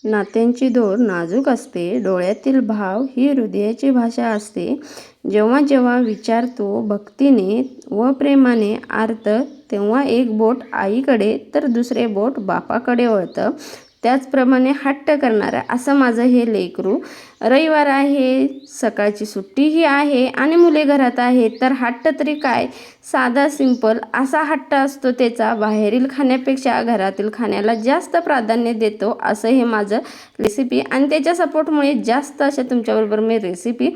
नात्यांची दोर नाजूक असते, डोळ्यातील भाव ही हृदयाची भाषा असते. जेव्हा जेव्हा विचारतो भक्तीने व प्रेमाने आर्त, तेव्हा एक बोट आईकडे तर दुसरे बोट बापाकडे वळतं. त्याचप्रमाणे हट्ट करणारा असं माझं हे लेकरू. रविवार आहे, सकाळची सुट्टीही आहे आणि मुले घरात आहेत, तर हट्ट तरी काय, साधा सिंपल असा हट्ट असतो त्याचा. बाहेरील खाण्यापेक्षा घरातील खाण्याला जास्त प्राधान्य देतो असं हे माझं रेसिपी. आणि त्याच्या सपोर्टमुळे जास्त अशा तुमच्याबरोबर मी रेसिपी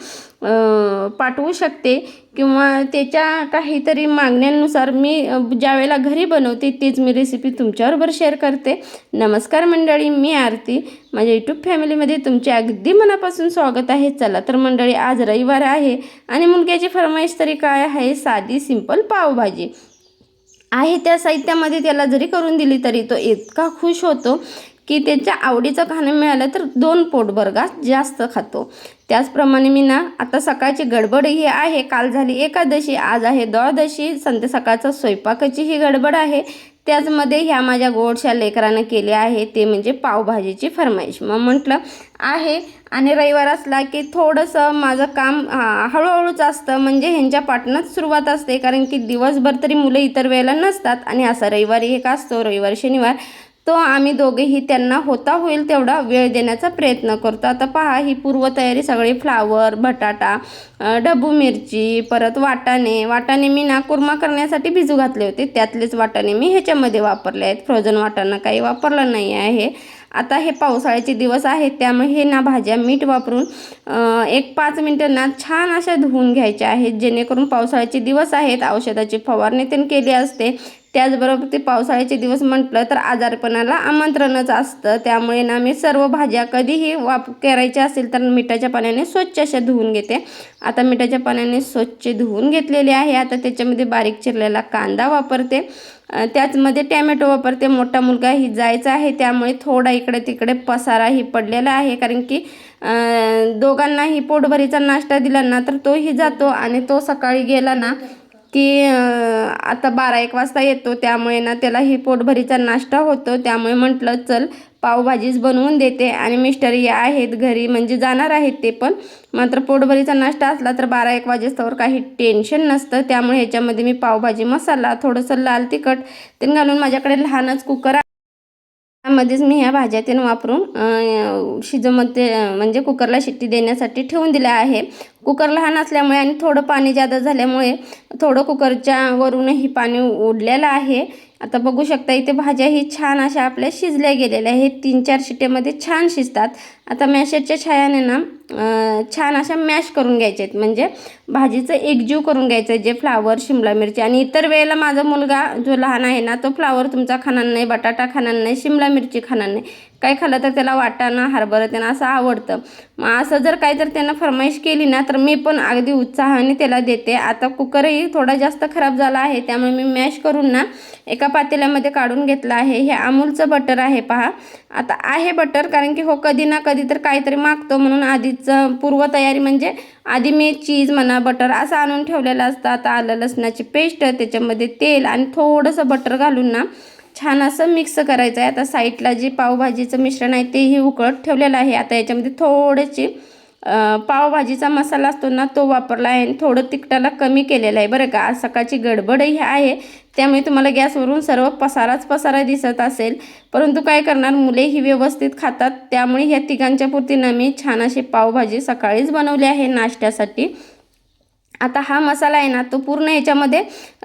पाठवू शकते किंवा त्याच्या काहीतरी मागण्यांनुसार मी ज्यावेळेला घरी बनवते तीच मी रेसिपी तुमच्याबरोबर शेअर करते. नमस्कार मंडळी, मी आरती. माझ्या यूट्यूब फॅमिलीमध्ये तुमचे अगदी मनापासून स्वागत आहे. चला तर मंडळी, आज रविवार आहे आणि मुलग्याची फरमाईश तरी काय आहे, साधी सिंपल पावभाजी आहे. त्या साहित्यामध्ये त्याला जरी करून दिली तरी तो इतका खुश होतो की त्याच्या आवडीचं खाणं मिळालं तर 2 पोटभर घास जास्त खातो. त्याचप्रमाणे मी ना आता सकाळची गडबड ही आहे. काल झाली एकादशी, आज आहे द्वादशी. संध्या सकाळचा स्वयंपाकाची ही गडबड आहे. त्याचमध्ये ह्या माझ्या गोडशा लेकरानं केले आहे ते म्हणजे पावभाजीची फरमाईश. मग म्हटलं आहे आणि रविवार असला की थोडंसं माझं काम हळूहळूच असतं, म्हणजे ह्यांच्या पाटणंच सुरुवात असते. कारण की दिवसभर तरी मुलं इतर वेळेला नसतात आणि असा रविवारी एक असतो, रविवार शनिवार, तो आम्ही दोघेही त्यांना होता होईल तेवढा वेळ देण्याचा प्रयत्न करतो. आता पहा, ही पूर्वतयारी सगळी फ्लावर, बटाटा, ढबू मिरची, परत वाटाणे मी ना कुर्मा करण्यासाठी भिजू घातले होते. त्यातलेच वाटाणे मी ह्याच्यामध्ये वापरले आहेत. फ्रोझन वाटाणा काही वापरला नाही आहे. आता हे पावसाळ्याचे दिवस आहेत त्यामुळे हे ना भाज्या मीठ वापरून 1-5 मिनटं ना छान अशा धुवून घ्यायच्या आहेत, जेणेकरून पावसाळ्याचे दिवस आहेत, औषधाची फवारणी त्यांनी केली असते. त्याचबरोबर ते पावसाळ्याचे दिवस म्हटलं तर आजारपणाला आमंत्रणच असतं. त्यामुळे ना मी सर्व भाज्या कधीही करायच्या असेल तर मिठाच्या पाण्याने स्वच्छ अशा धुवून घेते. आता मिठाच्या पाण्याने स्वच्छ धुवून घेतलेले आहे. आता त्याच्यामध्ये बारीक चिरलेला कांदा वापरते, त्याचमध्ये टॅमॅटो वापरते. मोठा मुलगा ही जायचा आहे त्यामुळे थोडा इकडे तिकडे पसाराही पडलेला आहे, कारण की दोघांनाही पोटभरीचा नाश्ता दिला ना तर तोही जातो आणि तो सकाळी गेला ना की आता 12-1 वाजता येतो. त्यामुळे ना त्यालाही पोटभरीचा नाश्ता होतो. त्यामुळे म्हटलं चल पावभाजीच बनवून देते. आणि मिस्टर हे आहेत घरी, म्हणजे जाणार आहेत ते पण. मात्र पोटभरीचा नाश्ता असला तर 12-1 वाजेस्तवर काही टेन्शन नसतं. त्यामुळे ह्याच्यामध्ये मी पावभाजी मसाला, थोडंसं लाल तिखट ते घालून, माझ्याकडे लहानच कुकर त्यामध्येच मी ह्या भाज्या वापरून शिजवमध्ये म्हणजे कुकरला शिट्टी देण्यासाठी ठेवून दिल्या आहे. कुकर लहान असल्यामुळे आणि थोडं पाणी जादा झाल्यामुळे थोडं कुकरच्या वरूनही पाणी उडलेलं आहे. आता बघू शकता इथे भाज्या ही छान अशा आपल्या शिजल्या गेलेल्या आहेत. 3-4 शिट्ट्यामध्ये छान शिजतात. आता मॅशरच्या छायाने ना छान अशा मॅश करून घ्यायचे आहेत, म्हणजे भाजीचं एकजीव करून घ्यायचं आहे. जे फ्लावर, शिमला मिरची, आणि इतर वेळेला माझा मुलगा जो लहान आहे ना तो फ्लावर तुमचा खाणार नाही, बटाटा खाणार नाही, शिमला मिरची खाणार नाही. काय खाल्लं तर त्याला वाटाणा, हरभरा त्यांना असं आवडतं. मग असं जर काय तर त्यांना फरमाईश केली ना तर मी पण अगदी उत्साहाने त्याला देते. आता कुकरही थोडा जास्त खराब झाला आहे त्यामुळे मी मॅश करून ना एका पातेल्यामध्ये काढून घेतलं आहे. हे अमूलचं बटर आहे पहा. आता आहे बटर, कारण की हो कधी ना कधी तर काहीतरी मागतो म्हणून आधीच पूर्वतयारी, म्हणजे आधी मी चीज म्हणा, बटर असं आणून ठेवलेलं असतं. आता आलं लसणाची पेस्ट, त्याच्यामध्ये तेल आणि थोडंसं बटर घालून ना छान असं मिक्स करायचं आहे. आता साईडला जे पावभाजीचं मिश्रण आहे तेही उकळत ठेवलेलं आहे. आता याच्यामध्ये थोडीशी पावभाजीचा मसाला असतो ना तो वापरला आहे आणि थोडं तिखटाला कमी केलेलं आहे बरं का. आज सकाळची गडबडही आहे त्यामुळे तुम्हाला गॅसवरून सर्व पसारा दिसत असेल, परंतु काय करणार, मुलेही व्यवस्थित खातात. त्यामुळे ह्या तिघांच्या पुरतीनं मी छान अशी पावभाजी सकाळीच बनवली आहे नाश्त्यासाठी. आता हा मसाला आहे ना तो पूर्ण ह्याच्यामध्ये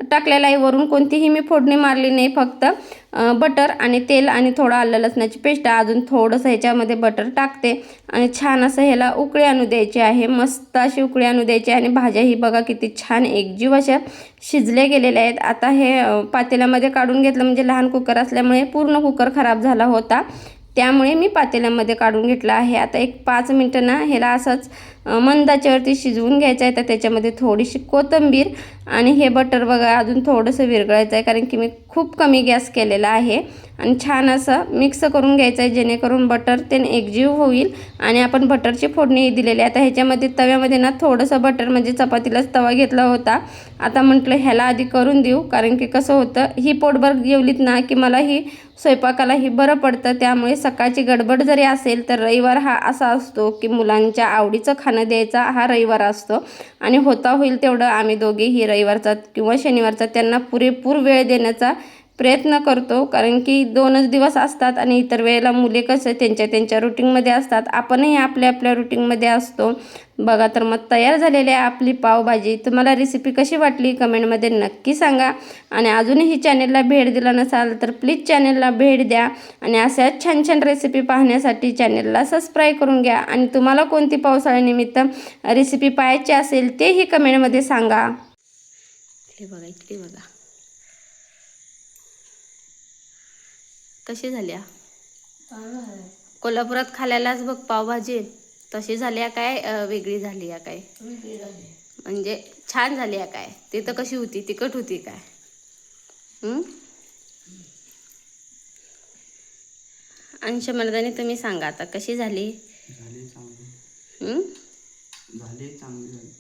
टाकलेला आहे. वरून कोणतीही मी फोडणी मारली नाही, फक्त बटर आणि तेल आणि थोडं आलं लसणाची पेस्ट, अजून थोडंसं ह्याच्यामध्ये बटर टाकते आणि छान असं ह्याला उकळी आणू द्यायची आहे. मस्त अशी उकळी आणू द्यायची आणि भाज्याही बघा किती छान एकजीव अशा शिजल्या गेलेल्या आहेत. आता हे पातेल्यामध्ये काढून घेतलं, म्हणजे लहान कुकर असल्यामुळे पूर्ण कुकर खराब झाला होता त्यामुळे मी पातेल्यामध्ये काढून घेतला आहे. आता 1-5 मिनटं ना ह्याला असंच मंद आचेवरती शिजवून घ्यायचं आहे. तर त्याच्यामध्ये थोडीशी कोथिंबीर आणि हे बटर बघा अजून थोडंसं विरघळायचं आहे, कारण की मी खूप कमी गॅस केलेला आहे. आणि छान असं मिक्स करून घ्यायचं आहे, जेणेकरून बटर ते एकजीव होईल. आणि आपण बटरची फोडणी दिलेली आहे. आता ह्याच्यामध्ये तव्यामध्ये ना थोडंसं बटर, म्हणजे चपातीलाच तवा घेतला होता. आता म्हटलं ह्याला आधी करून देऊ, कारण की कसं होतं ही पोटभर जेवलीत ना की मला ही स्वयंपाकाला ही बरं पडतं. त्यामुळे सकाळची गडबड जरी असेल तर रविवार हा असा असतो की मुलांच्या आवडीचं खाणं द्यायचा हा रविवार असतो. आणि होता होईल तेवढं आम्ही दोघेही रविवारचा किंवा शनिवारचा त्यांना पुरेपूर वेळ देण्याचा प्रयत्न करतो, कारण की 2च दिवस असतात आणि इतर वेळेला मुले कसं त्यांच्या रुटीनमध्ये असतात, आपणही आपल्या आपल्या रुटीनमध्ये असतो. बघा तर मग तयार झालेली आहे आपली पावभाजी. तुम्हाला रेसिपी कशी वाटली कमेंटमध्ये नक्की सांगा. आणि अजूनही चॅनेलला भेट दिला नसाल तर प्लीज चॅनेलला भेट द्या. आणि अशाच छान छान रेसिपी पाहण्यासाठी चॅनेलला सबस्क्राईब करून घ्या. आणि तुम्हाला कोणती पावसाळ्यानिमित्त रेसिपी पाहायची असेल तेही कमेंटमध्ये सांगा. इथली बघा कशी झाल्या. कोल्हापुरात खाल्यालाच बघ पावभाजी तशी झाली आहे काय वेगळी झाली आहे काय? म्हणजे छान झाली आहे काय? ती तर कशी होती, तिखट होती काय? अंश मर्दानी तुम्ही सांगा आता कशी झाली? झाली चांगली. हं? झाली चांगली झाली.